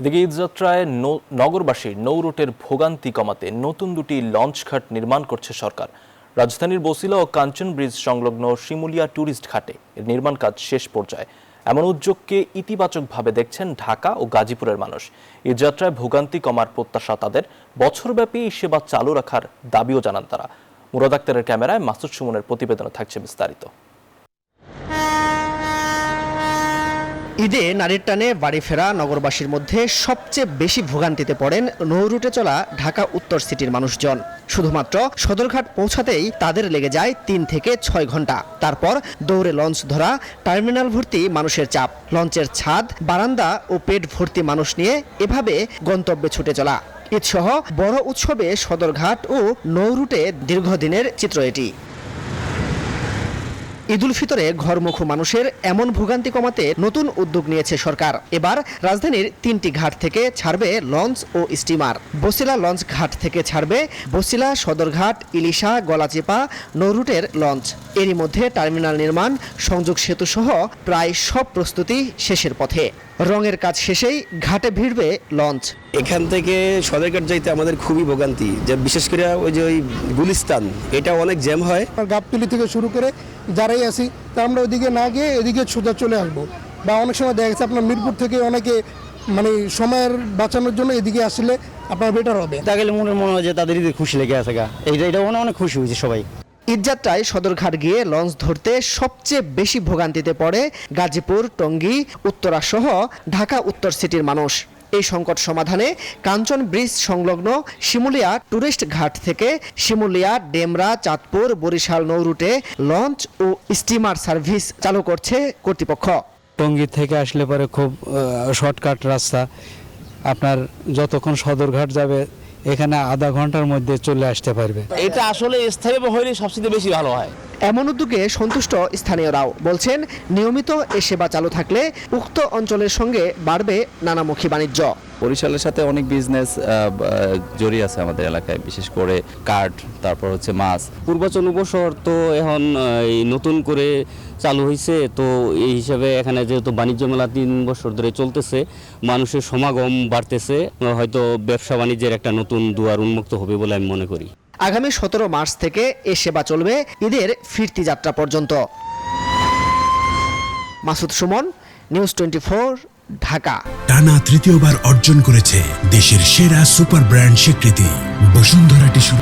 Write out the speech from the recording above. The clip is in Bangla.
এদিকে ঈদযাত্রায় নগরবাসীর নৌ রুটের ভোগান্তি কমাতে নতুন দুটি লঞ্চঘাট নির্মাণ করছে সরকার। রাজধানীর বছিলা ও কাঞ্চন ব্রিজ সংলগ্ন শিমুলিয়া ট্যুরিস্ট ঘাটে এর নির্মাণ কাজ শেষ পর্যায়ে। এমন উদ্যোগকে ইতিবাচকভাবে দেখছেন ঢাকা ও গাজীপুরের মানুষ। ঈদযাত্রায় ভোগান্তি কমার প্রত্যাশা তাদের, বছরব্যাপী এই সেবা চালু রাখার দাবিও জানান তারা। মুরাদ আক্তারের ক্যামেরায় মাসুদ সুমনের প্রতিবেদনে থাকছে বিস্তারিত। ঈদে নারীর টানে বাড়ি ফেরা নগরবাসীর মধ্যে সবচেয়ে বেশি ভোগান্তিতে পড়েন নৌ রুটে চলা ঢাকা উত্তর সিটির মানুষজন। শুধুমাত্র সদরঘাট পৌঁছাতেই তাদের লেগে যায় 3 থেকে 6 ঘন্টা। তারপর দৌড়ে লঞ্চ ধরা, টার্মিনাল ভর্তি মানুষের চাপ, লঞ্চের ছাদ, বারান্দা ও পেট ভর্তি মানুষ নিয়ে এভাবে গন্তব্যে ছুটে চলা। ঈদসহ বড় উৎসবে সদরঘাট ও নৌ রুটে দীর্ঘদিনের চিত্র এটি। ঈদুল ফিতরে ঘরমুখো মানুষের এমন ভোগান্তি কমাতে নতুন উদ্যোগ নিয়েছে সরকার। এবার রাজধানীর 3টি ঘাট থেকে ছাড়বে লঞ্চ ও স্টিমার। বছিলা লঞ্চ ঘাট থেকে ছাড়বে বছিলা, সদরঘাট, ইলিশা, গলাচিপা নৌরুটের লঞ্চ। এরই মধ্যে টার্মিনাল নির্মাণ, সংযোগ সেতু সহ প্রায় সব প্রস্তুতি শেষের পথে। রঙের কাজ শেষেই ঘাটে ভিড়বে লঞ্চ। এখান থেকে সদরঘাট যাইতে আমাদের খুবই ভোগান্তি, যে বিশেষ করে ওই গুলিস্তান, এটা অনেক জ্যাম হয়। গাবতলী থেকে শুরু করে যারাই আসি তা আমরা ওইদিকে না গিয়ে এদিকে সোজা চলে আসবো। বা অনেক সময় দেখা গেছে আপনার মিরপুর থেকে অনেকে সময়ের বাঁচানোর জন্য এদিকে আসলে আপনার বেটার হবে। তা গেলে মনে হয় যে তাদের ঈদে খুশি লেগে আছে গা, এটা অনেক খুশি হয়েছে সবাই। ঈদযাত্রায় সদরঘাট গিয়ে লঞ্চ ধরতে সবচেয়ে বেশি ভোগান্তিতে পড়ে গাজীপুর, টঙ্গী, উত্তরা সহ ঢাকা উত্তর সিটির মানুষ। এই সংকট সমাধানে কাঞ্চন ব্রিজ সংলগ্ন শিমুলিয়া ট্যুরিস্ট ঘাট থেকে শিমুলিয়া, ডেমরা, চাঁদপুর, বরিশাল নৌ রুটে লঞ্চ ও স্টিমার সার্ভিস চালু করছে কর্তৃপক্ষ। টঙ্গী থেকে আসলে পরে খুব শর্টকাট রাস্তা, আপনার যতক্ষণ সদরঘাট যাবে এখানে আধা ঘন্টার মধ্যে চলে আসতে পারবে। এটা আসলে স্থায়ী হলে সবচেয়ে বেশি ভালো হয়। এমন উদ্যোগে সন্তুষ্ট স্থানীয়রাও বলছেন, নিয়মিত এ সেবা চালু থাকলে উক্ত অঞ্চলের সঙ্গে বাড়বে নানামুখী বাণিজ্য। বরিশালের সাথে অনেক বিজনেস জড়িয়ে আছে আমাদের এলাকায়, বিশেষ করে কাঠ, তারপর হচ্ছে মাছ। পূর্বাচল উপশহর তো এখন নতুন করে চালু হয়েছে, তো এই হিসাবে এখানে যেহেতু বাণিজ্য মেলা 3 বছর ধরে চলতেছে, মানুষের সমাগম বাড়তেছে, হয়তো ব্যবসা বাণিজ্যের একটা নতুন দুয়ার উন্মুক্ত হবে বলে আমি মনে করি। আগামী 17 মার্চ থেকে এ সেবা চলবে ঈদের ফিরতি যাত্রা পর্যন্ত। মাসুদ সুমন, নিউজ 24, ঢাকা। টানা তৃতীয়বার অর্জন করেছে দেশের সেরা সুপার ব্র্যান্ড স্বীকৃতি বসুন্ধরা টিস্যু।